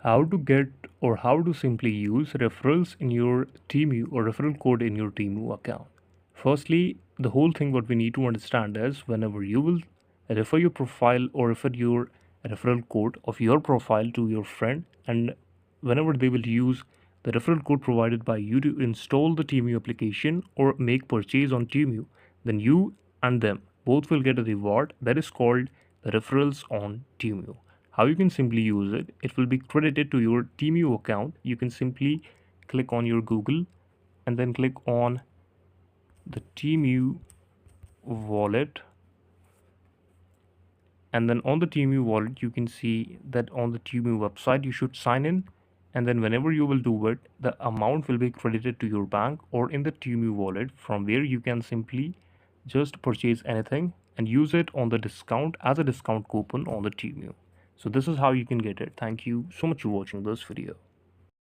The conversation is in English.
How to get or how to simply use referrals in your Temu or referral code in your Temu account. Firstly, the whole thing what we need to understand is whenever you will refer your profile or refer your referral code of your profile to your friend, and whenever they will use the referral code provided by you to install the Temu application or make purchase on Temu, then you and them both will get a reward that is called the referrals on Temu. How you can simply use it, it will be credited to your Temu account. You can simply click on your Google and then click on the Temu wallet, and then on the Temu wallet you can see that on the Temu website you should sign in, and then whenever you will do it, the amount will be credited to your bank or in the Temu wallet, from where you can simply just purchase anything and use it on the discount as a discount coupon on the Temu. So this is how you can get it. Thank you so much for watching this video.